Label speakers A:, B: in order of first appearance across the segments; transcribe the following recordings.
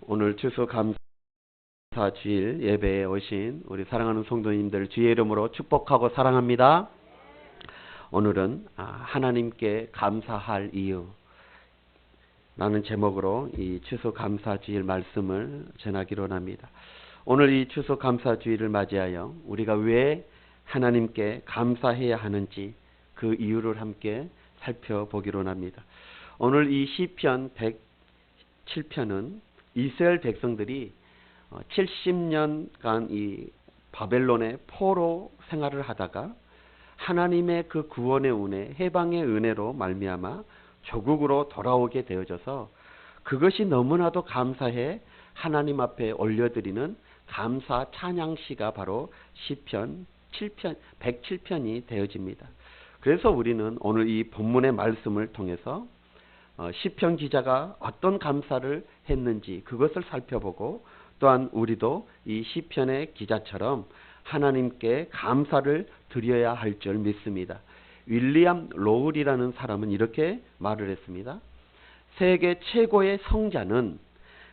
A: 오늘 추수감사주일 예배에 오신 우리 사랑하는 성도님들 주의 이름으로 축복하고 사랑합니다. 오늘은 하나님께 감사할 이유 라는 제목으로 이 추수감사주일 말씀을 전하기로 합니다. 오늘 이 추수감사주일을 맞이하여 우리가 왜 하나님께 감사해야 하는지 그 이유를 함께 살펴보기로 합니다. 오늘 이 시편 107편은 이스라엘 백성들이 70년간 이 바벨론의 포로 생활을 하다가 하나님의 그 구원의 은혜, 해방의 은혜로 말미암아 조국으로 돌아오게 되어져서 그것이 너무나도 감사해 하나님 앞에 올려드리는 감사 찬양시가 바로 시편 107편이 되어집니다. 그래서 우리는 오늘 이 본문의 말씀을 통해서 시편 기자가 어떤 감사를 했는지 그것을 살펴보고 또한 우리도 이 시편의 기자처럼 하나님께 감사를 드려야 할 줄 믿습니다. 윌리엄 로울이라는 사람은 이렇게 말을 했습니다. 세계 최고의 성자는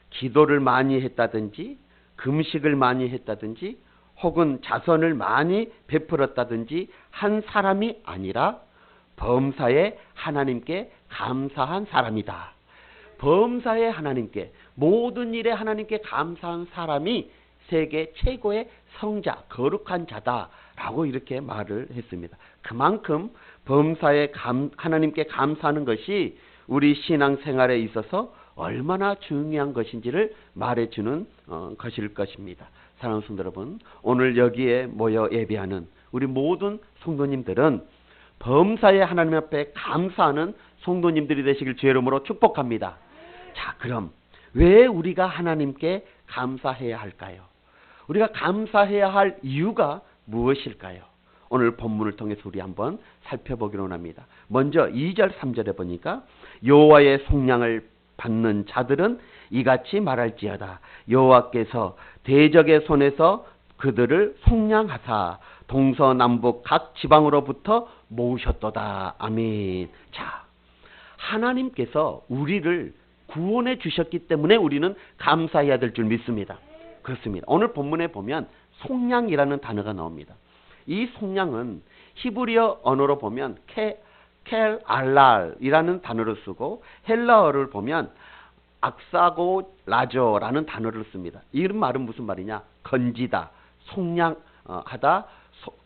A: 기도를 많이 했다든지 금식을 많이 했다든지 혹은 자선을 많이 베풀었다든지 한 사람이 아니라 범사에 하나님께 감사한 사람이다. 범사에 하나님께, 모든 일에 하나님께 감사한 사람이 세계 최고의 성자, 거룩한 자다라고 이렇게 말을 했습니다. 그만큼 범사에 하나님께 감사하는 것이 우리 신앙생활에 있어서 얼마나 중요한 것인지를 말해주는 것일 것입니다. 사랑하는 성도 여러분, 오늘 여기에 모여 예배하는 우리 모든 성도님들은 범사에 하나님 앞에 감사하는 성도님들이 되시길 주의 이름으로 축복합니다. 자, 그럼 왜 우리가 하나님께 감사해야 할까요? 우리가 감사해야 할 이유가 무엇일까요? 오늘 본문을 통해서 우리 한번 살펴보기로 합니다. 먼저 2절 3절에 보니까 여호와의 속량을 받는 자들은 이같이 말할지어다. 여호와께서 대적의 손에서 그들을 속량하사 동서남북 각 지방으로부터 모으셨도다. 아멘. 자, 하나님께서 우리를 구원해 주셨기 때문에 우리는 감사해야 될 줄 믿습니다. 그렇습니다. 오늘 본문에 보면 속량이라는 단어가 나옵니다. 이 속량은 히브리어 언어로 보면 켈알랄이라는 단어를 쓰고 헬라어를 보면 악사고라저라는 단어를 씁니다. 이 말은 무슨 말이냐? 건지다, 속량하다,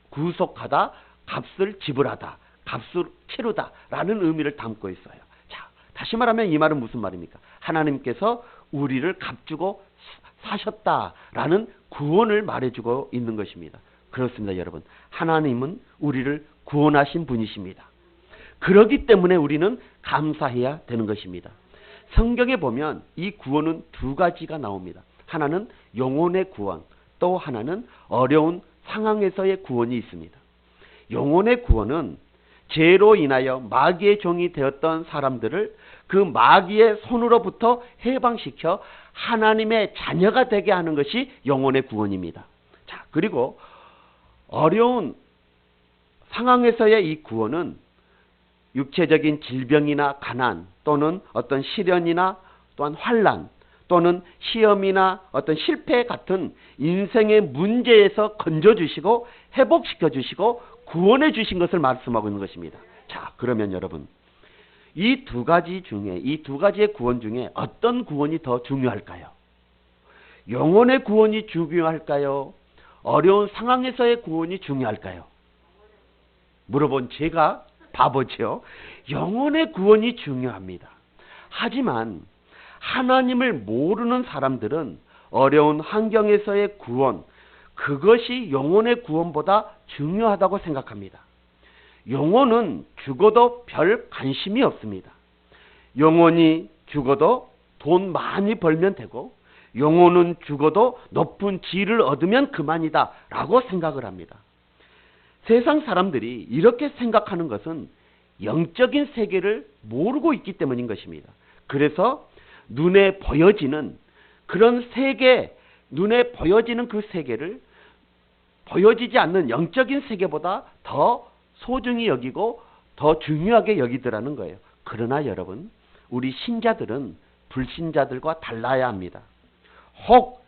A: 구속하다, 값을 지불하다, 값을 치르다 라는 의미를 담고 있어요. 자, 다시 말하면 이 말은 무슨 말입니까? 하나님께서 우리를 값주고 사셨다라는 구원을 말해주고 있는 것입니다. 그렇습니다, 여러분. 하나님은 우리를 구원하신 분이십니다. 그렇기 때문에 우리는 감사해야 되는 것입니다. 성경에 보면 이 구원은 두 가지가 나옵니다. 하나는 영혼의 구원, 또 하나는 어려운 상황에서의 구원이 있습니다. 영혼의 구원은 죄로 인하여 마귀의 종이 되었던 사람들을 그 마귀의 손으로부터 해방시켜 하나님의 자녀가 되게 하는 것이 영혼의 구원입니다. 자, 그리고 어려운 상황에서의 이 구원은 육체적인 질병이나 가난 또는 어떤 시련이나 또한 환난 또는 시험이나 어떤 실패 같은 인생의 문제에서 건져주시고 회복시켜주시고 구원해 주신 것을 말씀하고 있는 것입니다. 자, 그러면 여러분, 이 두 가지 중에, 이 두 가지의 구원 중에 어떤 구원이 더 중요할까요? 영혼의 구원이 중요할까요? 어려운 상황에서의 구원이 중요할까요? 물어본 제가 바보죠. 영혼의 구원이 중요합니다. 하지만 하나님을 모르는 사람들은 어려운 환경에서의 구원, 그것이 영혼의 구원보다 중요하다고 생각합니다. 영혼은 죽어도 별 관심이 없습니다. 영혼이 죽어도 돈 많이 벌면 되고 영혼은 죽어도 높은 지위를 얻으면 그만이다 라고 생각을 합니다. 세상 사람들이 이렇게 생각하는 것은 영적인 세계를 모르고 있기 때문인 것입니다. 그래서 눈에 보여지는 그런 세계, 눈에 보여지는 그 세계를 보여지지 않는 영적인 세계보다 더 소중히 여기고 더 중요하게 여기더라는 거예요. 그러나 여러분, 우리 신자들은 불신자들과 달라야 합니다. 혹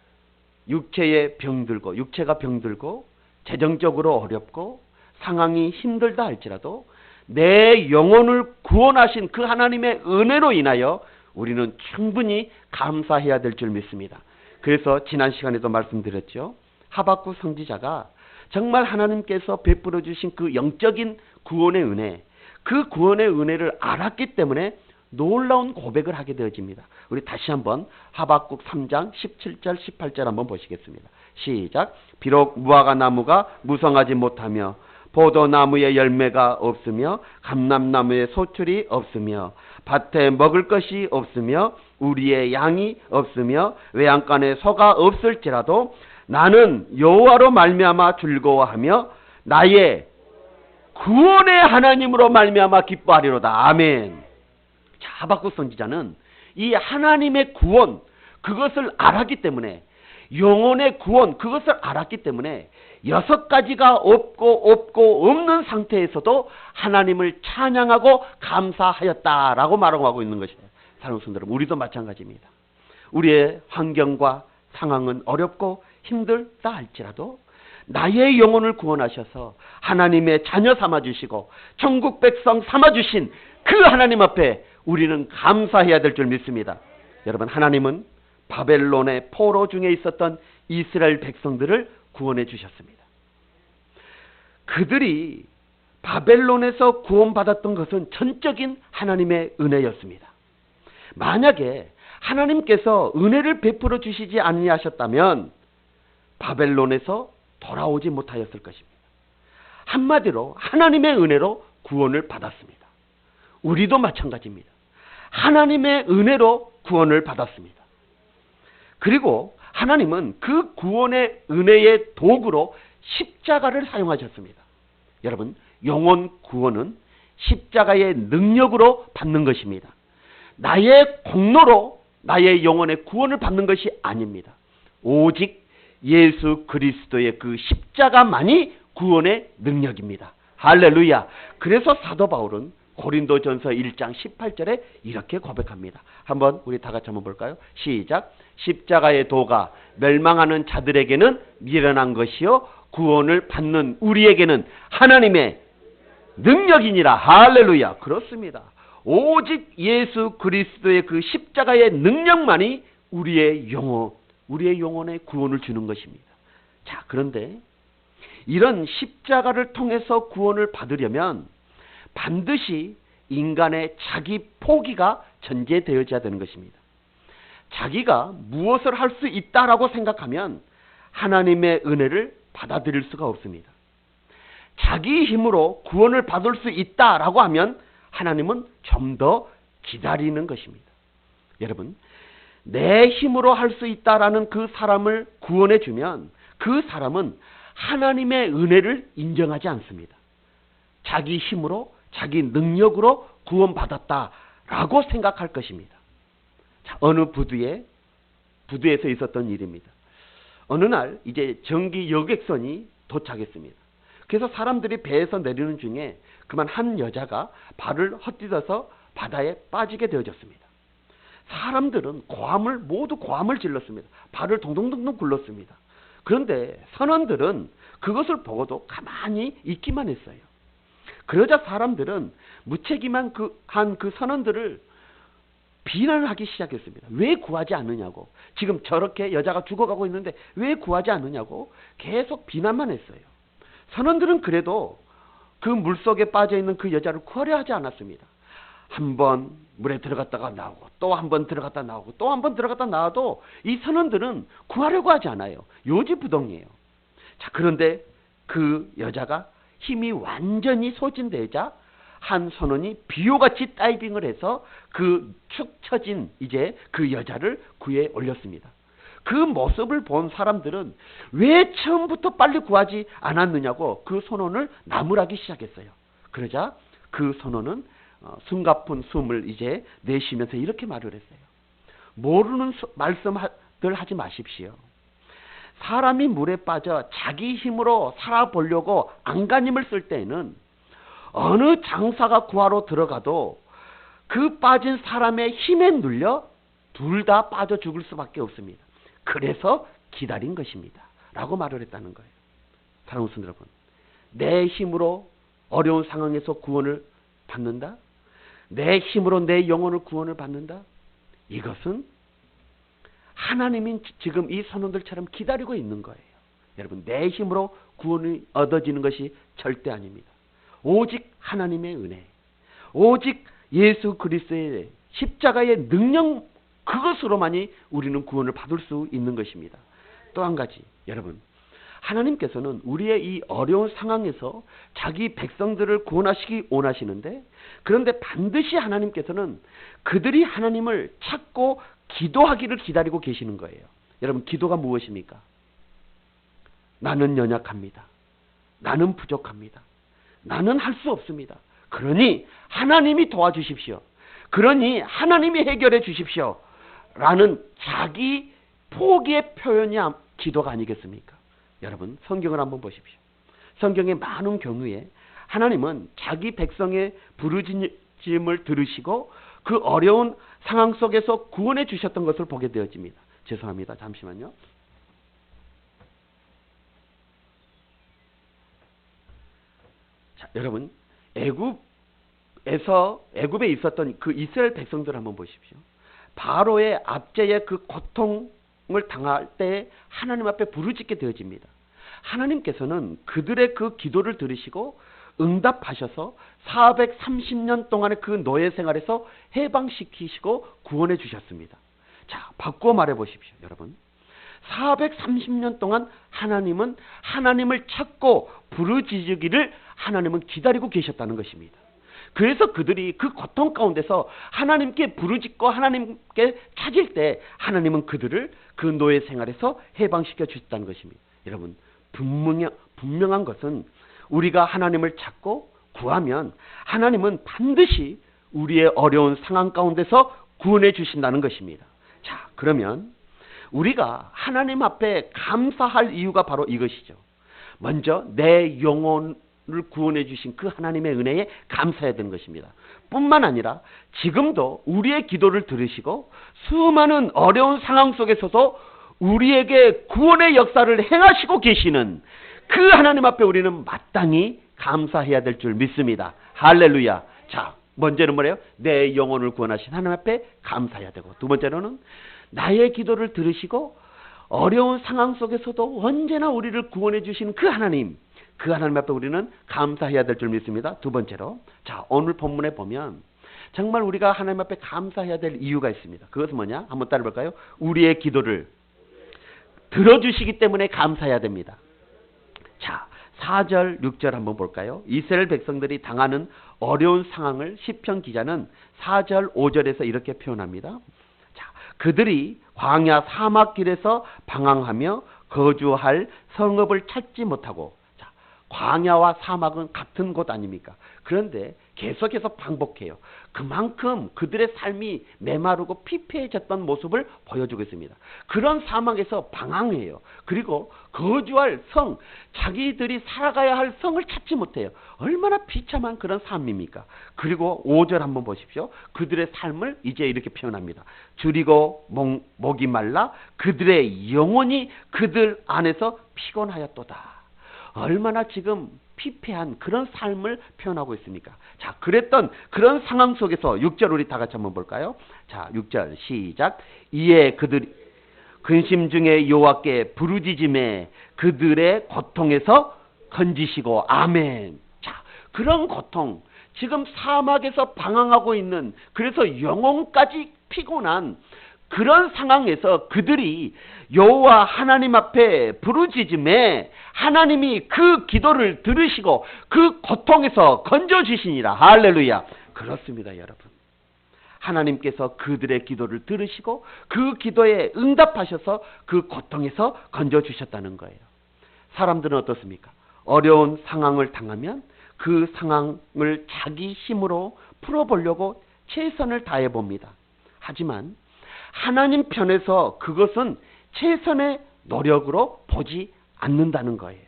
A: 육체에 병들고, 육체가 병들고 재정적으로 어렵고 상황이 힘들다 할지라도 내 영혼을 구원하신 그 하나님의 은혜로 인하여 우리는 충분히 감사해야 될 줄 믿습니다. 그래서 지난 시간에도 말씀드렸죠. 하박국 선지자가 정말 하나님께서 베풀어 주신 그 영적인 구원의 은혜, 그 구원의 은혜를 알았기 때문에 놀라운 고백을 하게 되어집니다. 우리 다시 한번 하박국 3장 17절 18절 한번 보시겠습니다. 시작. 비록 무화과 나무가 무성하지 못하며 포도나무에 열매가 없으며 감람나무에 소출이 없으며 밭에 먹을 것이 없으며 우리의 양이 없으며 외양간에 소가 없을지라도 나는 여호와로 말미암아 즐거워하며 나의 구원의 하나님으로 말미암아 기뻐하리로다. 아멘. 자, 하박국 선지자는 이 하나님의 구원, 그것을 알았기 때문에, 영혼의 구원, 그것을 알았기 때문에 6가지가 없고 없는 상태에서도 하나님을 찬양하고 감사하였다라고 말하고 있는 것이에요. 사랑하는 성도 여러분, 우리도 마찬가지입니다. 우리의 환경과 상황은 어렵고 힘들다 할지라도 나의 영혼을 구원하셔서 하나님의 자녀 삼아주시고 천국 백성 삼아주신 그 하나님 앞에 우리는 감사해야 될 줄 믿습니다. 여러분, 하나님은 바벨론의 포로 중에 있었던 이스라엘 백성들을 구원해 주셨습니다. 그들이 바벨론에서 구원받았던 것은 전적인 하나님의 은혜였습니다. 만약에 하나님께서 은혜를 베풀어 주시지 아니하셨다면 바벨론에서 돌아오지 못하였을 것입니다. 한마디로 하나님의 은혜로 구원을 받았습니다. 우리도 마찬가지입니다. 하나님의 은혜로 구원을 받았습니다. 그리고 하나님은 그 구원의 은혜의 도구로 십자가를 사용하셨습니다. 여러분, 영혼 구원은 십자가의 능력으로 받는 것입니다. 나의 공로로 나의 영혼의 구원을 받는 것이 아닙니다. 오직 예수 그리스도의 그 십자가만이 구원의 능력입니다. 할렐루야. 그래서 사도 바울은 고린도전서 1장 18절에 이렇게 고백합니다. 한번 우리 다 같이 한번 볼까요? 시작. 십자가의 도가 멸망하는 자들에게는 미련한 것이요 구원을 받는 우리에게는 하나님의 능력이니라. 할렐루야. 그렇습니다. 오직 예수 그리스도의 그 십자가의 능력만이 우리의 영혼의 구원을 주는 것입니다. 자, 그런데 이런 십자가를 통해서 구원을 받으려면 반드시 인간의 자기 포기가 전제되어져야 되는 것입니다. 자기가 무엇을 할 수 있다라고 생각하면 하나님의 은혜를 받아들일 수가 없습니다. 자기 힘으로 구원을 받을 수 있다라고 하면 하나님은 좀 더 기다리는 것입니다. 여러분, 내 힘으로 할 수 있다라는 그 사람을 구원해 주면 그 사람은 하나님의 은혜를 인정하지 않습니다. 자기 힘으로, 자기 능력으로 구원받았다라고 생각할 것입니다. 자, 어느 부두에서 있었던 일입니다. 어느 날 이제 전기 여객선이 도착했습니다. 그래서 사람들이 배에서 내리는 중에 그만 한 여자가 발을 헛디뎌서 바다에 빠지게 되어졌습니다. 사람들은 모두 고함을 질렀습니다. 발을 동동동동 굴렀습니다. 그런데 선원들은 그것을 보고도 가만히 있기만 했어요. 그러자 사람들은 무책임한 그 선원들을 비난을 하기 시작했습니다. 왜 구하지 않느냐고. 지금 저렇게 여자가 죽어가고 있는데 왜 구하지 않느냐고 계속 비난만 했어요. 선원들은 그래도 그 물속에 빠져있는 그 여자를 구하려 하지 않았습니다. 한 번 물에 들어갔다가 나오고 또 한 번 들어갔다 나오고 또 한 번 들어갔다 나와도 이 선원들은 구하려고 하지 않아요. 요지부동이에요. 자, 그런데 그 여자가 힘이 완전히 소진되자 한 선원이 비호같이 다이빙을 해서 그 축 처진 이제 그 여자를 구해 올렸습니다. 그 모습을 본 사람들은 왜 처음부터 빨리 구하지 않았느냐고 그 선원을 나무라기 시작했어요. 그러자 그 선원은 숨가쁜 숨을 이제 내쉬면서 이렇게 말을 했어요. 모르는 말씀들 하지 마십시오. 사람이 물에 빠져 자기 힘으로 살아보려고 안간힘을 쓸 때에는 어느 장사가 구하러 들어가도 그 빠진 사람의 힘에 눌려 둘 다 빠져 죽을 수밖에 없습니다. 그래서 기다린 것입니다. 라고 말을 했다는 거예요. 사랑하는 성도 여러분, 내 힘으로 어려운 상황에서 구원을 받는다? 내 힘으로 내 영혼을 구원을 받는다? 이것은 하나님이 지금 이 선원들처럼 기다리고 있는 거예요. 여러분, 내 힘으로 구원이 얻어지는 것이 절대 아닙니다. 오직 하나님의 은혜, 오직 예수 그리스도의 십자가의 능력, 그것으로만이 우리는 구원을 받을 수 있는 것입니다. 또 한 가지, 여러분, 하나님께서는 우리의 이 어려운 상황에서 자기 백성들을 구원하시기 원하시는데, 그런데 반드시 하나님께서는 그들이 하나님을 찾고 기도하기를 기다리고 계시는 거예요. 여러분, 기도가 무엇입니까? 나는 연약합니다. 나는 부족합니다. 나는 할 수 없습니다. 그러니 하나님이 도와주십시오. 그러니 하나님이 해결해 주십시오. 라는 자기 포기의 표현이 기도가 아니겠습니까? 여러분, 성경을 한번 보십시오. 성경의 많은 경우에 하나님은 자기 백성의 부르짖음을 들으시고 그 어려운 상황 속에서 구원해 주셨던 것을 보게 되어집니다. 죄송합니다. 잠시만요. 자, 여러분, 애굽에 있었던 그 이스라엘 백성들 한번 보십시오. 바로의 압제의 그 고통을 당할 때 하나님 앞에 부르짖게 되어집니다. 하나님께서는 그들의 그 기도를 들으시고 응답하셔서 430년 동안의 그 노예 생활에서 해방시키시고 구원해 주셨습니다. 자, 바꾸어 말해 보십시오, 여러분. 430년 동안 하나님은 하나님을 찾고 부르짖기를 하나님은 기다리고 계셨다는 것입니다. 그래서 그들이 그 고통 가운데서 하나님께 부르짖고 하나님께 찾을 때 하나님은 그들을 그 노예 생활에서 해방시켜 주셨다는 것입니다. 여러분, 분명한 것은 우리가 하나님을 찾고 구하면 하나님은 반드시 우리의 어려운 상황 가운데서 구원해 주신다는 것입니다. 자, 그러면 우리가 하나님 앞에 감사할 이유가 바로 이것이죠. 먼저 내 영혼을 구원해 주신 그 하나님의 은혜에 감사해야 되는 것입니다. 뿐만 아니라 지금도 우리의 기도를 들으시고 수많은 어려운 상황 속에서도 우리에게 구원의 역사를 행하시고 계시는 그 하나님 앞에 우리는 마땅히 감사해야 될 줄 믿습니다. 할렐루야. 자, 먼저는 뭐래요? 내 영혼을 구원하신 하나님 앞에 감사해야 되고, 두 번째로는 나의 기도를 들으시고 어려운 상황 속에서도 언제나 우리를 구원해 주시는 그 하나님 앞에 우리는 감사해야 될 줄 믿습니다. 두 번째로, 자, 오늘 본문에 보면 정말 우리가 하나님 앞에 감사해야 될 이유가 있습니다. 그것은 뭐냐? 한번 따라볼까요? 우리의 기도를 들어주시기 때문에 감사해야 됩니다. 자, 4절, 6절 한번 볼까요? 이스라엘 백성들이 당하는 어려운 상황을 시편 기자는 4절, 5절에서 이렇게 표현합니다. 자, 그들이 광야 사막길에서 방황하며 거주할 성읍을 찾지 못하고, 자, 광야와 사막은 같은 곳 아닙니까? 그런데 계속해서 반복해요. 그만큼 그들의 삶이 메마르고 피폐해졌던 모습을 보여주고 있습니다. 그런 사막에서 방황해요. 그리고 거주할 성, 자기들이 살아가야 할 성을 찾지 못해요. 얼마나 비참한 그런 삶입니까? 그리고 5절 한번 보십시오. 그들의 삶을 이제 이렇게 표현합니다. 줄이고 목이 말라 그들의 영혼이 그들 안에서 피곤하였도다. 얼마나 지금 피폐한 그런 삶을 표현하고 있습니까? 자, 그랬던 그런 상황 속에서 6절 우리 다 같이 한번 볼까요? 자, 6절 시작. 이에 그들이 근심 중에 여호와께 부르짖음에 그들의 고통에서 건지시고. 아멘. 자, 그런 고통, 지금 사막에서 방황하고 있는, 그래서 영혼까지 피곤한 그런 상황에서 그들이 여호와 하나님 앞에 부르짖음에 하나님이 그 기도를 들으시고 그 고통에서 건져주시니라. 할렐루야. 그렇습니다, 여러분. 하나님께서 그들의 기도를 들으시고 그 기도에 응답하셔서 그 고통에서 건져주셨다는 거예요. 사람들은 어떻습니까? 어려운 상황을 당하면 그 상황을 자기 힘으로 풀어보려고 최선을 다해봅니다. 하지만 하나님 편에서 그것은 최선의 노력으로 보지 않는다는 거예요.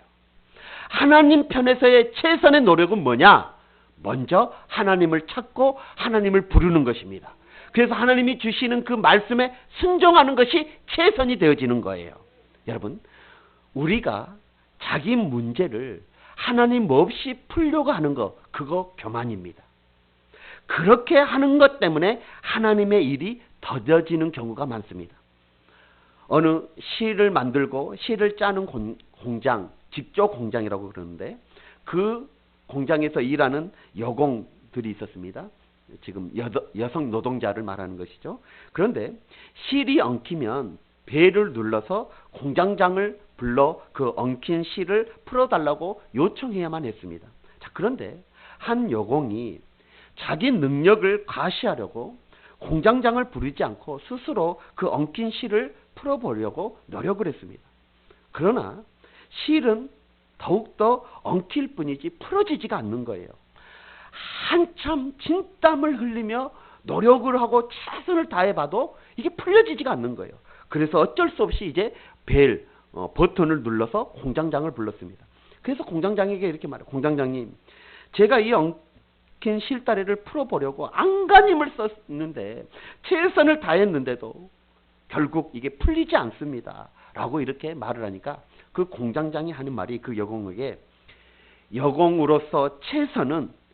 A: 하나님 편에서의 최선의 노력은 뭐냐? 먼저 하나님을 찾고 하나님을 부르는 것입니다. 그래서 하나님이 주시는 그 말씀에 순종하는 것이 최선이 되어지는 거예요. 여러분, 우리가 자기 문제를 하나님 없이 풀려고 하는 거, 그거 교만입니다. 그렇게 하는 것 때문에 하나님의 일이 더뎌지는 경우가 많습니다. 어느 실을 만들고 실을 짜는 공장, 직조 공장이라고 그러는데, 그 공장에서 일하는 여공들이 있었습니다. 지금 여성 노동자를 말하는 것이죠. 그런데 실이 엉키면 벨을 눌러서 공장장을 불러 그 엉킨 실을 풀어달라고 요청해야만 했습니다. 자, 그런데 한 여공이 자기 능력을 과시하려고 공장장을 부르지 않고 스스로 그 엉킨 실을 풀어보려고 노력을 했습니다. 그러나 실은 더욱더 엉킬 뿐이지 풀어지지가 않는 거예요. 한참 진땀을 흘리며 노력을 하고 최선을 다해봐도 이게 풀려지지가 않는 거예요. 그래서 어쩔 수 없이 이제 버튼을 눌러서 공장장을 불렀습니다. 그래서 공장장에게 이렇게 말해요. 공장장님, 제가 이 엉킨 실다리를 풀어보려고 안간힘을 썼는데 최선을 다했는데도 결국 이게 풀리지 않습니다. 라고 이렇게 말을 하니까 그 공장장이 하는 말이 그 여공에게, 여공으로서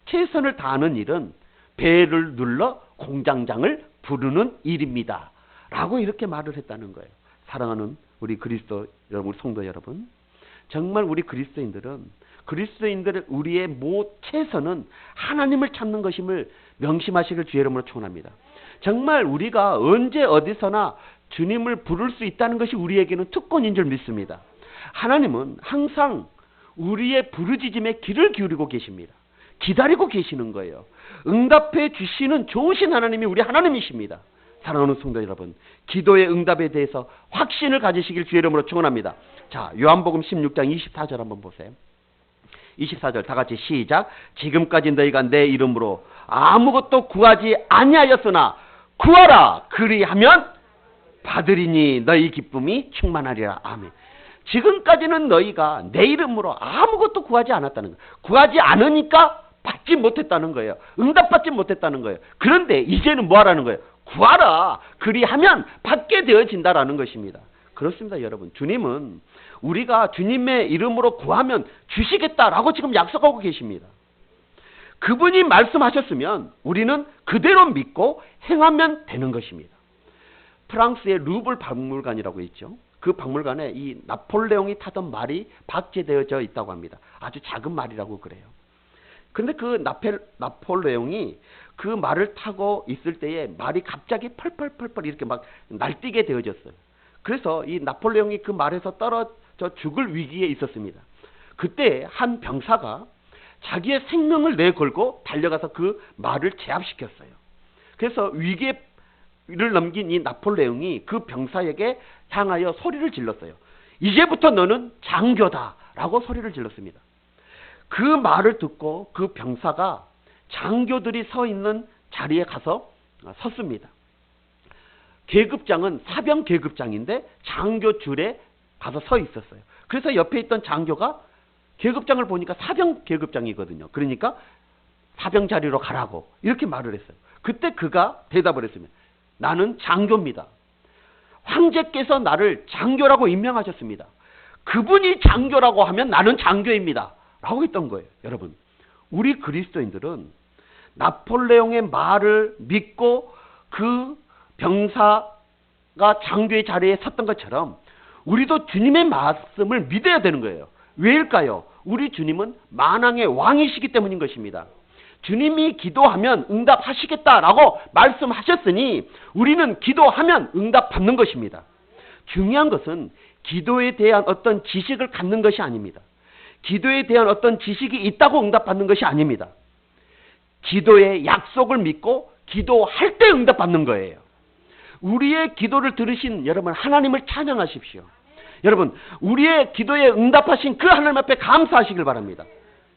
A: 최선을 다하는 일은 벨을 눌러 공장장을 부르는 일입니다. 라고 이렇게 말을 했다는 거예요. 사랑하는 우리 그리스도 여러분, 성도 여러분, 정말 우리 그리스도인들은 우리의 최선은 하나님을 찾는 것임을 명심하시길 주의 이름으로 축원합니다. 정말 우리가 언제 어디서나 주님을 부를 수 있다는 것이 우리에게는 특권인 줄 믿습니다. 하나님은 항상 우리의 부르짖음에 귀를 기울이고 계십니다. 기다리고 계시는 거예요. 응답해 주시는 좋으신 하나님이 우리 하나님이십니다. 사랑하는 성도 여러분, 기도의 응답에 대해서 확신을 가지시길 주의 이름으로 축원합니다. 자, 요한복음 16장 24절 한번 보세요. 24절 다 같이 시작. 지금까지 너희가 내 이름으로 아무것도 구하지 아니하였으나 구하라, 그리하면 받으리니 너희 기쁨이 충만하리라. 아멘. 지금까지는 너희가 내 이름으로 아무것도 구하지 않았다는 거예요. 구하지 않으니까 받지 못했다는 거예요. 응답받지 못했다는 거예요. 그런데 이제는 뭐 하라는 거예요? 구하라, 그리하면 받게 되어진다라는 것입니다. 그렇습니다, 여러분. 주님은 우리가 주님의 이름으로 구하면 주시겠다라고 지금 약속하고 계십니다. 그분이 말씀하셨으면 우리는 그대로 믿고 행하면 되는 것입니다. 프랑스의 루블 박물관이라고 있죠. 그 박물관에 이 나폴레옹이 타던 말이 박제되어져 있다고 합니다. 아주 작은 말이라고 그래요. 근데 그 나폴레옹이 그 말을 타고 있을 때에 말이 갑자기 펄펄펄펄 이렇게 막 날뛰게 되어졌어요. 그래서 이 나폴레옹이 그 말에서 떨어져 죽을 위기에 있었습니다. 그때 한 병사가 자기의 생명을 내걸고 달려가서 그 말을 제압시켰어요. 그래서 위기를 넘긴 이 나폴레옹이 그 병사에게 향하여 소리를 질렀어요. 이제부터 너는 장교다라고 소리를 질렀습니다. 그 말을 듣고 그 병사가 장교들이 서 있는 자리에 가서 섰습니다. 계급장은 사병 계급장인데 장교 줄에 가서 서 있었어요. 그래서 옆에 있던 장교가 계급장을 보니까 사병 계급장이거든요. 그러니까 사병 자리로 가라고 이렇게 말을 했어요. 그때 그가 대답을 했습니다. 나는 장교입니다. 황제께서 나를 장교라고 임명하셨습니다. 그분이 장교라고 하면 나는 장교입니다. 라고 했던 거예요. 여러분, 우리 그리스도인들은 나폴레옹의 말을 믿고 그 병사가 장교의 자리에 섰던 것처럼 우리도 주님의 말씀을 믿어야 되는 거예요. 왜일까요? 우리 주님은 만왕의 왕이시기 때문인 것입니다. 주님이 기도하면 응답하시겠다라고 말씀하셨으니 우리는 기도하면 응답받는 것입니다. 중요한 것은 기도에 대한 어떤 지식을 갖는 것이 아닙니다. 기도에 대한 어떤 지식이 있다고 응답받는 것이 아닙니다. 기도의 약속을 믿고 기도할 때 응답받는 거예요. 우리의 기도를 들으신 여러분, 하나님을 찬양하십시오. 여러분, 우리의 기도에 응답하신 그 하나님 앞에 감사하시길 바랍니다.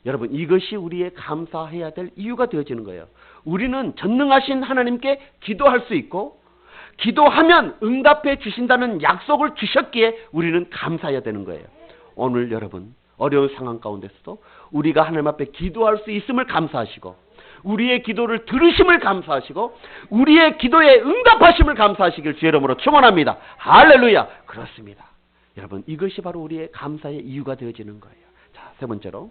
A: 여러분, 이것이 우리의 감사해야 될 이유가 되어지는 거예요. 우리는 전능하신 하나님께 기도할 수 있고 기도하면 응답해 주신다는 약속을 주셨기에 우리는 감사해야 되는 거예요. 오늘 여러분, 어려운 상황 가운데서도 우리가 하나님 앞에 기도할 수 있음을 감사하시고 우리의 기도를 들으심을 감사하시고 우리의 기도에 응답하심을 감사하시길 주의 이름으로 축원합니다. 할렐루야. 그렇습니다. 여러분, 이것이 바로 우리의 감사의 이유가 되어지는 거예요. 자, 세 번째로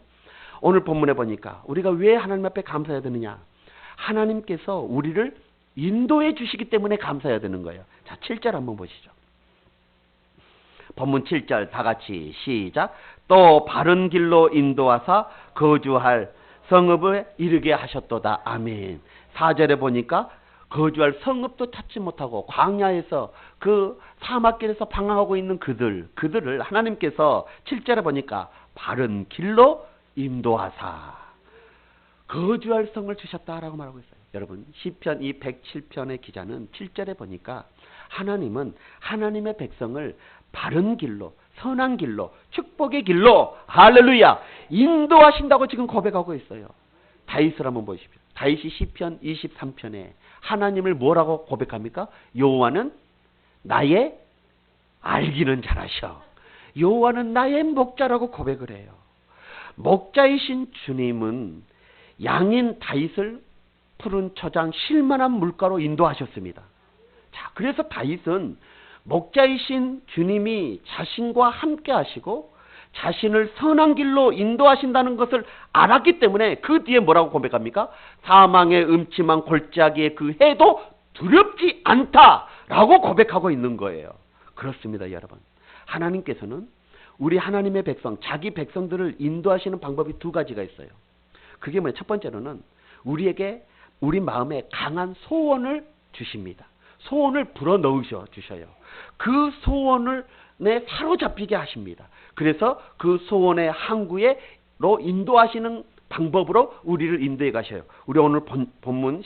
A: 오늘 본문에 보니까 우리가 왜 하나님 앞에 감사해야 되느냐? 하나님께서 우리를 인도해 주시기 때문에 감사해야 되는 거예요. 자, 7절 한번 보시죠. 본문 7절 다 같이 시작. 또 바른 길로 인도하사 거주할 성읍에 이르게 하셨도다. 아멘. 4절에 보니까 거주할 성읍도 찾지 못하고 광야에서 그 사막길에서 방황하고 있는 그들을 하나님께서 7절에 보니까 바른 길로 인도하사 거주할 성을 주셨다라고 말하고 있어요. 여러분, 시편 이 107편의 기자는 7절에 보니까 하나님은 하나님의 백성을 바른 길로, 선한 길로, 축복의 길로, 할렐루야, 인도하신다고 지금 고백하고 있어요. 다윗을 한번 보십시오. 다윗이 시편 23편에 하나님을 뭐라고 고백합니까? 여호와는 나의 알기는 잘하셔. 여호와는 나의 목자라고 고백을 해요. 목자이신 주님은 양인 다윗을 푸른 초장 쉴만한 물가로 인도하셨습니다. 자, 그래서 다윗은 목자이신 주님이 자신과 함께 하시고 자신을 선한 길로 인도하신다는 것을 알았기 때문에 그 뒤에 뭐라고 고백합니까? 사망의 음침한 골짜기의 그 해도 두렵지 않다라고 고백하고 있는 거예요. 그렇습니다, 여러분. 하나님께서는 우리 하나님의 백성, 자기 백성들을 인도하시는 방법이 두 가지가 있어요. 그게 뭐냐? 첫 번째로는 우리에게 우리 마음에 강한 소원을 주십니다. 소원을 불어넣으셔 주셔요. 그 소원을 사로잡히게 하십니다. 그래서 그 소원의 항구로 인도하시는 방법으로 우리를 인도해 가셔요. 우리 오늘 본문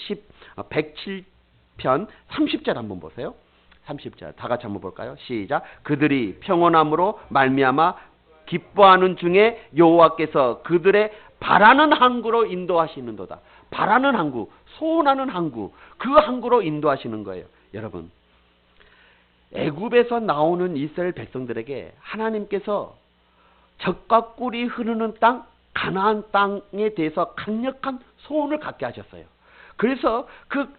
A: 107편 30절 한번 보세요. 30절 다 같이 한번 볼까요? 시작. 그들이 평온함으로 말미암아 기뻐하는 중에 여호와께서 그들의 바라는 항구로 인도하시는도다. 바라는 항구, 소원하는 항구, 그 항구로 인도하시는 거예요. 여러분, 애굽에서 나오는 이스라엘 백성들에게 하나님께서 젖과 꿀이 흐르는 땅, 가나안 땅에 대해서 강력한 소원을 갖게 하셨어요. 그래서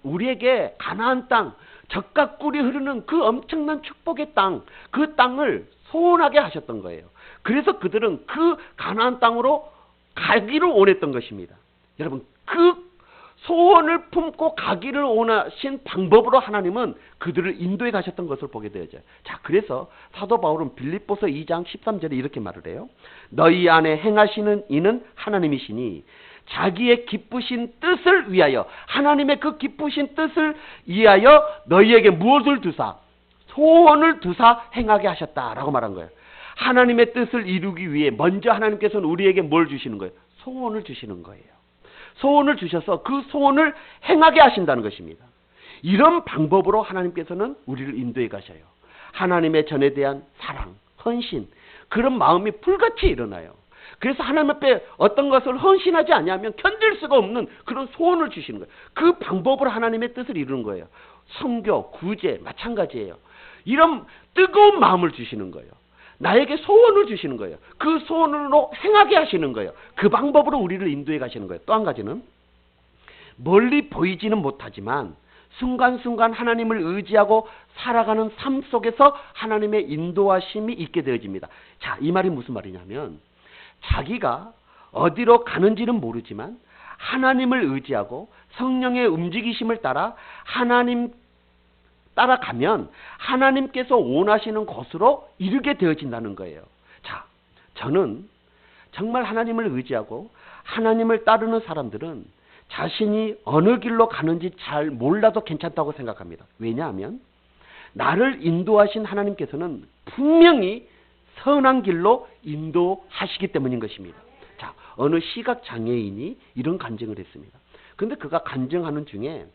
A: 우리에게 가나안 땅, 젖과 꿀이 흐르는 그 엄청난 축복의 땅, 그 땅을 소원하게 하셨던 거예요. 그래서 그들은 그 가나안 땅으로 가기를 원했던 것입니다. 여러분, 그 소원을 품고 가기를 원하신 방법으로 하나님은 그들을 인도해 가셨던 것을 보게 되어져요. 자, 그래서 사도 바울은 빌립보서 2장 13절에 이렇게 말을 해요. 너희 안에 행하시는 이는 하나님이시니 자기의 기쁘신 뜻을 위하여, 하나님의 그 기쁘신 뜻을 위하여 너희에게 무엇을 두사? 소원을 두사 행하게 하셨다라고 말한 거예요. 하나님의 뜻을 이루기 위해 먼저 하나님께서는 우리에게 뭘 주시는 거예요? 소원을 주시는 거예요. 소원을 주셔서 그 소원을 행하게 하신다는 것입니다. 이런 방법으로 하나님께서는 우리를 인도해 가셔요. 하나님의 전에 대한 사랑, 헌신, 그런 마음이 불같이 일어나요. 그래서 하나님 앞에 어떤 것을 헌신하지 않으면 견딜 수가 없는 그런 소원을 주시는 거예요. 그 방법으로 하나님의 뜻을 이루는 거예요. 선교, 구제 마찬가지예요. 이런 뜨거운 마음을 주시는 거예요. 나에게 소원을 주시는 거예요. 그 소원으로 행하게 하시는 거예요. 그 방법으로 우리를 인도해 가시는 거예요. 또 한 가지는 멀리 보이지는 못하지만 순간순간 하나님을 의지하고 살아가는 삶 속에서 하나님의 인도하심이 있게 되어집니다. 자, 이 말이 무슨 말이냐면 자기가 어디로 가는지는 모르지만 하나님을 의지하고 성령의 움직이심을 따라 하나님 따라가면 하나님께서 원하시는 곳으로 이르게 되어진다는 거예요. 자, 저는 정말 하나님을 의지하고 하나님을 따르는 사람들은 자신이 어느 길로 가는지 잘 몰라도 괜찮다고 생각합니다. 왜냐하면 나를 인도하신 하나님께서는 분명히 선한 길로 인도하시기 때문인 것입니다. 자, 어느 시각장애인이 이런 간증을 했습니다. 그런데 그가 간증하는 중에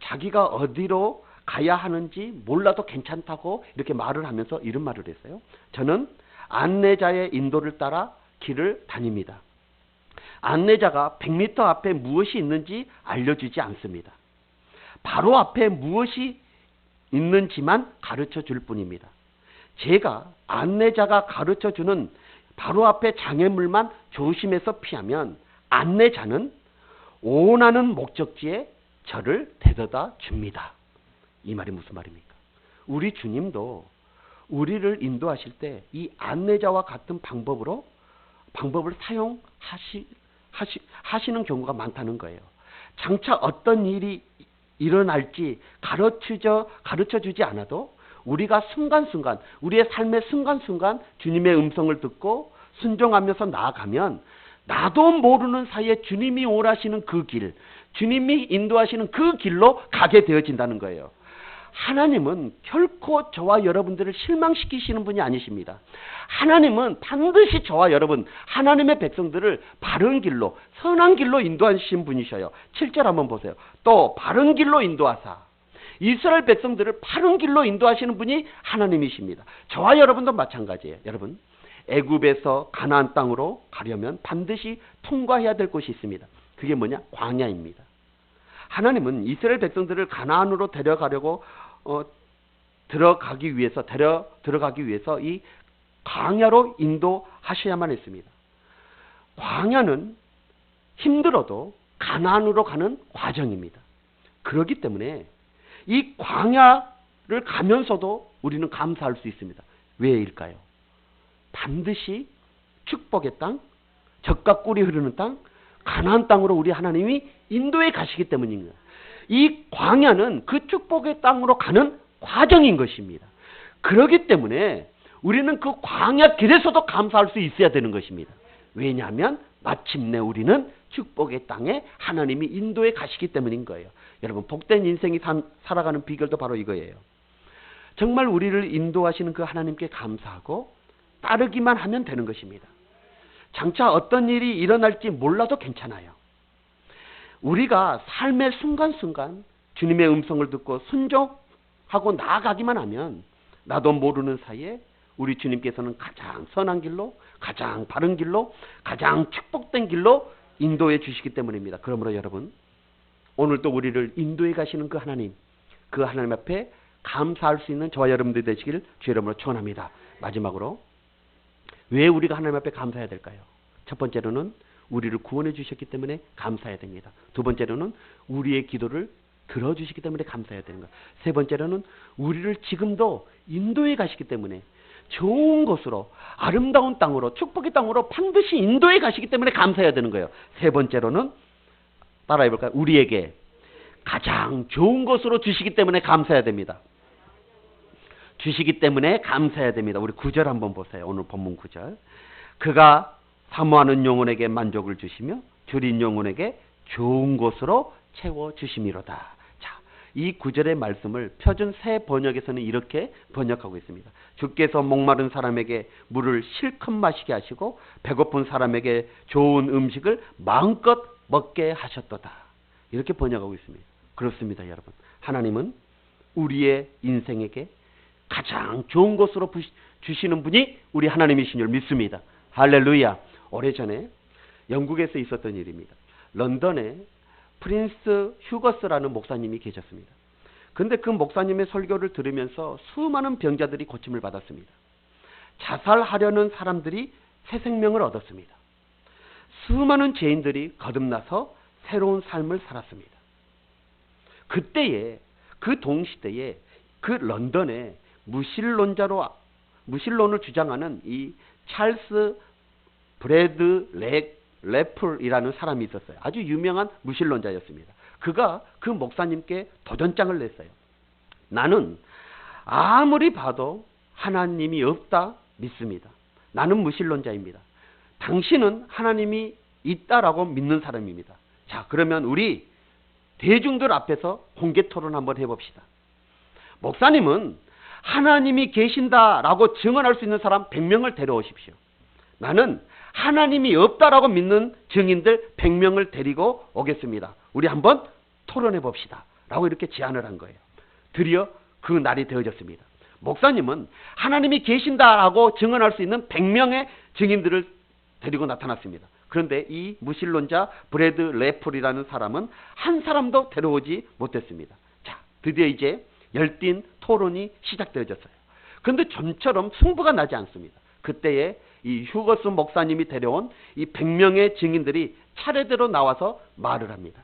A: 자기가 어디로 가야 하는지 몰라도 괜찮다고 이렇게 말을 하면서 이런 말을 했어요. 저는 안내자의 인도를 따라 길을 다닙니다. 안내자가 100m 앞에 무엇이 있는지 알려주지 않습니다. 바로 앞에 무엇이 있는지만 가르쳐 줄 뿐입니다. 제가 안내자가 가르쳐 주는 바로 앞에 장애물만 조심해서 피하면 안내자는 원하는 목적지에 저를 데려다 줍니다. 이 말이 무슨 말입니까? 우리 주님도 우리를 인도하실 때 이 안내자와 같은 방법을 사용하시는 경우가 많다는 거예요. 장차 어떤 일이 일어날지 가르쳐 주지 않아도 우리가 순간순간, 우리의 삶의 순간순간 주님의 음성을 듣고 순종하면서 나아가면 나도 모르는 사이에 주님이 원하시는 그 길, 주님이 인도하시는 그 길로 가게 되어진다는 거예요. 하나님은 결코 저와 여러분들을 실망시키시는 분이 아니십니다. 하나님은 반드시 저와 여러분, 하나님의 백성들을 바른 길로, 선한 길로 인도하시는 분이셔요. 7절 한번 보세요. 또 바른 길로 인도하사. 이스라엘 백성들을 바른 길로 인도하시는 분이 하나님이십니다. 저와 여러분도 마찬가지예요. 여러분, 애굽에서 가나안 땅으로 가려면 반드시 통과해야 될 곳이 있습니다. 그게 뭐냐? 광야입니다. 하나님은 이스라엘 백성들을 가나안으로 데려가려고 들어가기 위해서 이 광야로 인도하셔야만 했습니다. 광야는 힘들어도 가나안으로 가는 과정입니다. 그렇기 때문에 이 광야를 가면서도 우리는 감사할 수 있습니다. 왜일까요? 반드시 축복의 땅, 젖과 꿀이 흐르는 땅, 가나안 땅으로 우리 하나님이 인도해 가시기 때문입니다. 이 광야는 그 축복의 땅으로 가는 과정인 것입니다. 그렇기 때문에 우리는 그 광야 길에서도 감사할 수 있어야 되는 것입니다. 왜냐하면 마침내 우리는 축복의 땅에 하나님이 인도해 가시기 때문인 거예요. 여러분, 복된 인생이 살아가는 비결도 바로 이거예요. 정말 우리를 인도하시는 그 하나님께 감사하고 따르기만 하면 되는 것입니다. 장차 어떤 일이 일어날지 몰라도 괜찮아요. 우리가 삶의 순간순간 주님의 음성을 듣고 순종하고 나아가기만 하면 나도 모르는 사이에 우리 주님께서는 가장 선한 길로, 가장 바른 길로, 가장 축복된 길로 인도해 주시기 때문입니다. 그러므로 여러분, 오늘도 우리를 인도해 가시는 그 하나님 앞에 감사할 수 있는 저와 여러분들이 되시길 주의 이름으로 축원합니다. 마지막으로, 왜 우리가 하나님 앞에 감사해야 될까요? 첫 번째로는 우리를 구원해 주셨기 때문에 감사해야 됩니다. 두 번째로는 우리의 기도를 들어주시기 때문에 감사해야 되는 것. 세 번째로는 우리를 지금도 인도해 가시기 때문에 좋은 곳으로, 아름다운 땅으로, 축복의 땅으로 반드시 인도해 가시기 때문에 감사해야 되는 거예요. 세 번째로는 따라해 볼까요? 우리에게 가장 좋은 곳으로 주시기 때문에 감사해야 됩니다. 주시기 때문에 감사해야 됩니다. 우리 9절 한번 보세요. 오늘 본문 9절. 그가 사모하는 영혼에게 만족을 주시며 줄인 영혼에게 좋은 곳으로 채워주심이로다. 자, 이 9절의 말씀을 표준 새 번역에서는 이렇게 번역하고 있습니다. 주께서 목마른 사람에게 물을 실컷 마시게 하시고 배고픈 사람에게 좋은 음식을 마음껏 먹게 하셨도다. 이렇게 번역하고 있습니다. 그렇습니다, 여러분. 하나님은 우리의 인생에게 가장 좋은 곳으로 주시는 분이 우리 하나님이신 줄 믿습니다. 할렐루야. 오래전에 영국에서 있었던 일입니다. 런던에 프린스 휴거스라는 목사님이 계셨습니다. 그런데 그 목사님의 설교를 들으면서 수많은 병자들이 고침을 받았습니다. 자살하려는 사람들이 새 생명을 얻었습니다. 수많은 죄인들이 거듭나서 새로운 삶을 살았습니다. 그때에, 그 동시대에 그 런던에 무신론을 주장하는 이 찰스 브래드 레플이라는 사람이 있었어요. 아주 유명한 무신론자였습니다. 그가 그 목사님께 도전장을 냈어요. 나는 아무리 봐도 하나님이 없다 믿습니다. 나는 무신론자입니다. 당신은 하나님이 있다라고 믿는 사람입니다. 자, 그러면 우리 대중들 앞에서 공개 토론 한번 해봅시다. 목사님은 하나님이 계신다라고 증언할 수 있는 사람 100명을 데려오십시오. 나는 하나님이 없다라고 믿는 증인들 100명을 데리고 오겠습니다. 우리 한번 토론해 봅시다. 라고 이렇게 제안을 한 거예요. 드디어 그 날이 되어졌습니다. 목사님은 하나님이 계신다라고 증언할 수 있는 100명의 증인들을 데리고 나타났습니다. 그런데 이 무신론자 브래드 레플이라는 사람은 한 사람도 데려오지 못했습니다. 자, 드디어 이제 열띤 토론이 시작되어졌어요. 그런데 좀처럼 승부가 나지 않습니다. 그때에 이 휴거스 목사님이 데려온 이 100명의 증인들이 차례대로 나와서 말을 합니다.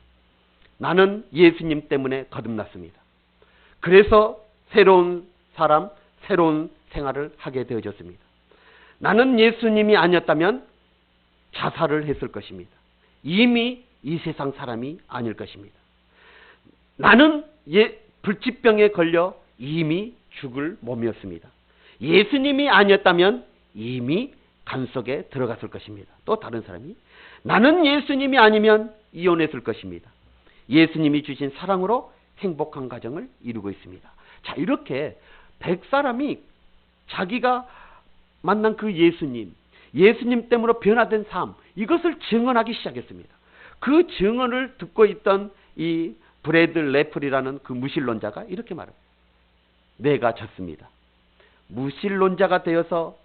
A: 나는 예수님 때문에 거듭났습니다. 그래서 새로운 사람, 새로운 생활을 하게 되어졌습니다. 나는 예수님이 아니었다면 자살을 했을 것입니다. 이미 이 세상 사람이 아닐 것입니다. 나는 불치병에 걸려 이미 죽을 몸이었습니다. 예수님이 아니었다면 이미 간 속에 들어갔을 것입니다. 또 다른 사람이 나는 예수님이 아니면 이혼했을 것입니다. 예수님이 주신 사랑으로 행복한 가정을 이루고 있습니다. 자, 이렇게 100사람이 자기가 만난 그 예수님 때문에 변화된 삶, 이것을 증언하기 시작했습니다. 그 증언을 듣고 있던 이 브래드 레플이라는 그 무신론자가 이렇게 말합니다. 내가 졌습니다. 무신론자가 되어서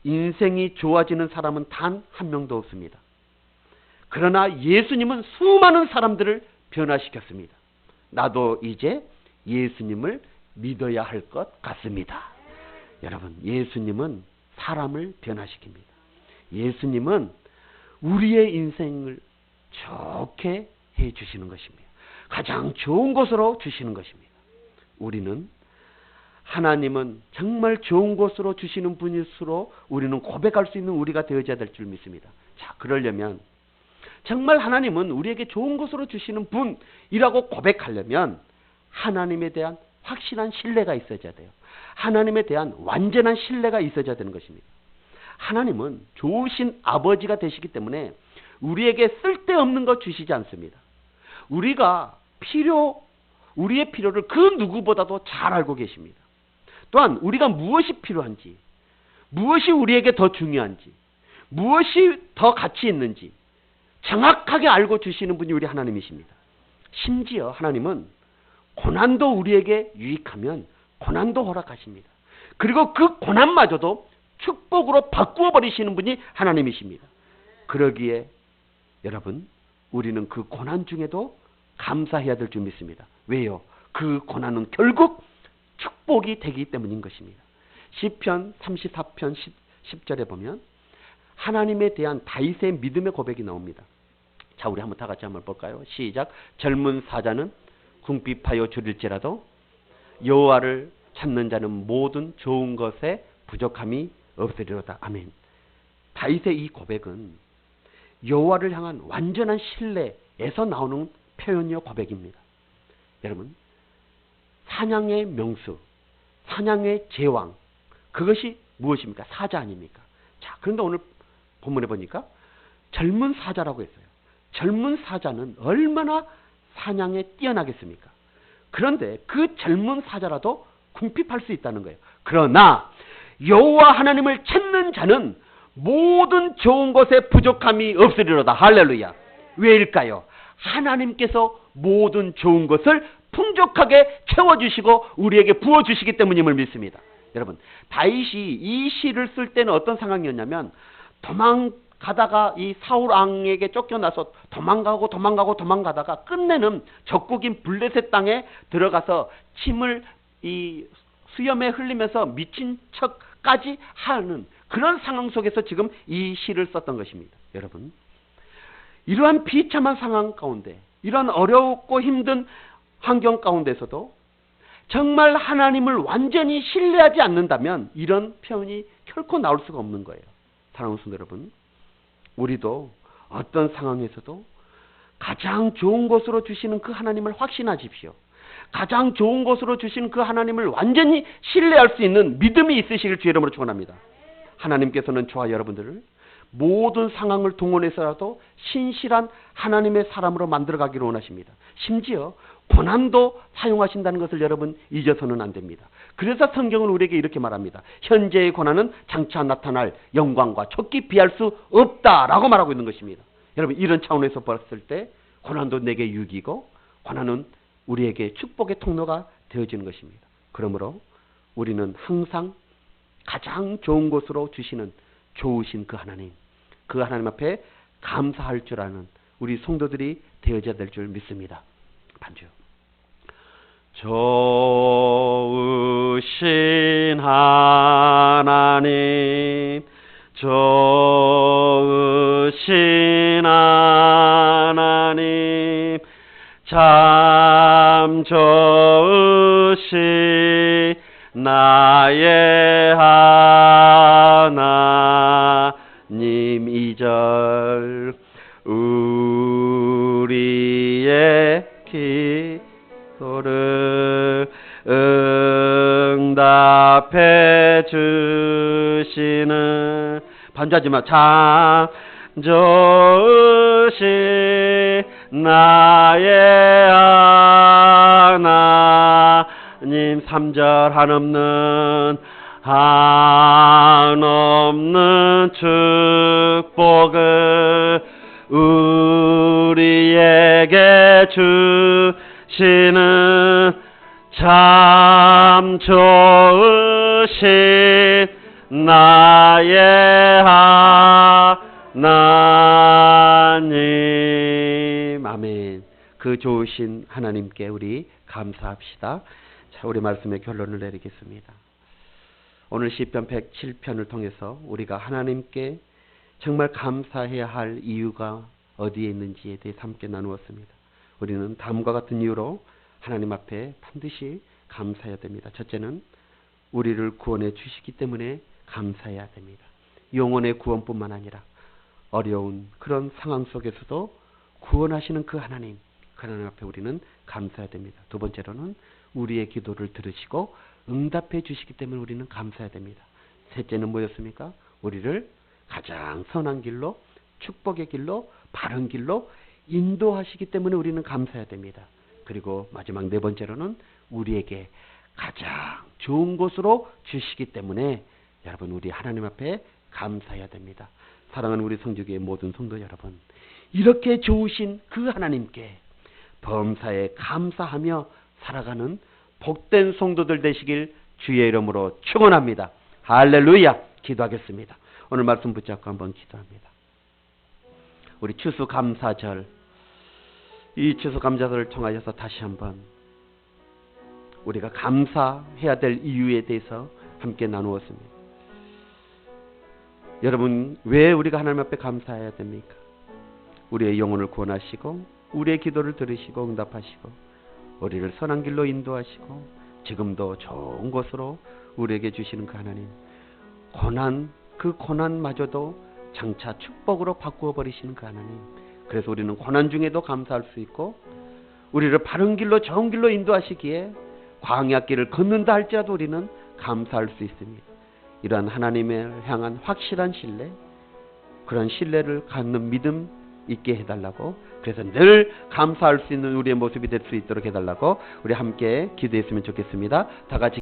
A: 인생이 좋아지는 사람은 단 한 명도 없습니다. 그러나 예수님은 수많은 사람들을 변화시켰습니다. 나도 이제 예수님을 믿어야 할 것 같습니다. 여러분, 예수님은 사람을 변화시킵니다. 예수님은 우리의 인생을 좋게 해 주시는 것입니다. 가장 좋은 곳으로 주시는 것입니다. 우리는 하나님은 정말 좋은 곳으로 주시는 분일수록 우리는 고백할 수 있는 우리가 되어야 될 줄 믿습니다. 자, 그러려면 정말 하나님은 우리에게 좋은 곳으로 주시는 분이라고 고백하려면 하나님에 대한 확실한 신뢰가 있어야 돼요. 하나님에 대한 완전한 신뢰가 있어야 되는 것입니다. 하나님은 좋으신 아버지가 되시기 때문에 우리에게 쓸데없는 것 주시지 않습니다. 우리의 필요를 그 누구보다도 잘 알고 계십니다. 또한 우리가 무엇이 필요한지, 무엇이 우리에게 더 중요한지, 무엇이 더 가치 있는지 정확하게 알고 주시는 분이 우리 하나님이십니다. 심지어 하나님은 고난도 우리에게 유익하면 고난도 허락하십니다. 그리고 그 고난마저도 축복으로 바꾸어 버리시는 분이 하나님이십니다. 그러기에 여러분, 우리는 그 고난 중에도 감사해야 될 줄 믿습니다. 왜요? 그 고난은 결국 축복이 되기 때문인 것입니다. 시편 34편 10절에 보면 하나님에 대한 다윗의 믿음의 고백이 나옵니다. 자, 우리 한번 다 같이 한번 볼까요? 시작. 젊은 사자는 궁핍하여 줄일지라도 여호와를 찾는 자는 모든 좋은 것에 부족함이 없으리로다. 아멘. 다윗의 이 고백은 여호와를 향한 완전한 신뢰에서 나오는 표현이요 고백입니다. 여러분, 사냥의 명수, 사냥의 제왕, 그것이 무엇입니까? 사자 아닙니까? 자, 그런데 오늘 본문에 보니까 젊은 사자라고 했어요. 젊은 사자는 얼마나 사냥에 뛰어나겠습니까? 그런데 그 젊은 사자라도 궁핍할 수 있다는 거예요. 그러나 여호와 하나님을 찾는 자는 모든 좋은 것에 부족함이 없으리로다. 할렐루야. 왜일까요? 하나님께서 모든 좋은 것을 풍족하게 채워주시고 우리에게 부어주시기 때문임을 믿습니다. 여러분, 다윗이 이 시를 쓸 때는 어떤 상황이었냐면 도망가다가 이 사울 왕에게 쫓겨나서 도망가다가 끝내는 적국인 블레셋 땅에 들어가서 침을 이 수염에 흘리면서 미친 척까지 하는 그런 상황 속에서 지금 이 시를 썼던 것입니다. 여러분, 이러한 비참한 상황 가운데, 이러한 어렵고 힘든 환경 가운데서도 정말 하나님을 완전히 신뢰하지 않는다면 이런 표현이 결코 나올 수가 없는 거예요. 사랑하는 성도 여러분, 우리도 어떤 상황에서도 가장 좋은 것으로 주시는 그 하나님을 확신하십시오. 가장 좋은 것으로 주시는 그 하나님을 완전히 신뢰할 수 있는 믿음이 있으시길 주의 이름으로 축원합니다. 하나님께서는 저와 여러분들을 모든 상황을 동원해서라도 신실한 하나님의 사람으로 만들어가기를 원하십니다. 심지어 고난도 사용하신다는 것을 여러분 잊어서는 안 됩니다. 그래서 성경은 우리에게 이렇게 말합니다. 현재의 고난은 장차 나타날 영광과 촉기 비할 수 없다라고 말하고 있는 것입니다. 여러분, 이런 차원에서 봤을 때 고난도 내게 유익이고 고난은 우리에게 축복의 통로가 되어지는 것입니다. 그러므로 우리는 항상 가장 좋은 곳으로 주시는 좋으신 그 하나님 앞에 감사할 줄 아는 우리 성도들이 되어져야 될 줄 믿습니다. 반주. 좋으신 하나님, 좋으신 하나님, 참 좋으신 나의 하나님. 2절 우리의 기도를 응답해 주시는, 반주하지마, 참 좋으신 나의 하나님. 3절 한없는 축복을 우리에게 주시는 참 좋으신 나의 하나님. 아멘. 그 좋으신 하나님께 우리 감사합시다. 자, 우리 말씀의 결론을 내리겠습니다. 오늘 시편 107편을 통해서 우리가 하나님께 정말 감사해야 할 이유가 어디에 있는지에 대해 함께 나누었습니다. 우리는 다음과 같은 이유로 하나님 앞에 반드시 감사해야 됩니다. 첫째는 우리를 구원해 주시기 때문에 감사해야 됩니다. 영혼의 구원뿐만 아니라 어려운 그런 상황 속에서도 구원하시는 그 하나님 앞에 우리는 감사해야 됩니다. 두 번째로는 우리의 기도를 들으시고 응답해 주시기 때문에 우리는 감사해야 됩니다. 셋째는 뭐였습니까? 우리를 가장 선한 길로, 축복의 길로, 바른 길로 인도하시기 때문에 우리는 감사해야 됩니다. 그리고 마지막 네 번째로는 우리에게 가장 좋은 곳으로 주시기 때문에 여러분 우리 하나님 앞에 감사해야 됩니다. 사랑하는 우리 성주교의 모든 성도 여러분, 이렇게 좋으신 그 하나님께 범사에 감사하며 살아가는 복된 성도들 되시길 주의 이름으로 축원합니다. 할렐루야. 기도하겠습니다. 오늘 말씀 붙잡고 한번 기도합니다. 우리 추수감사절, 이 추수감사절을 통하여서 다시 한번 우리가 감사해야 될 이유에 대해서 함께 나누었습니다. 여러분, 왜 우리가 하나님 앞에 감사해야 됩니까? 우리의 영혼을 구원하시고 우리의 기도를 들으시고 응답하시고 우리를 선한 길로 인도하시고 지금도 좋은 곳으로 우리에게 주시는 그 하나님, 그 고난마저도 장차 축복으로 바꾸어 버리시는 그 하나님. 그래서 우리는 고난 중에도 감사할 수 있고 우리를 바른 길로 좋은 길로 인도하시기에 광야길을 걷는다 할지라도 우리는 감사할 수 있습니다. 이러한 하나님을 향한 확실한 신뢰, 그런 신뢰를 갖는 믿음 있게 해달라고, 그래서 늘 감사할 수 있는 우리의 모습이 될 수 있도록 해달라고 우리 함께 기도했으면 좋겠습니다. 다 같이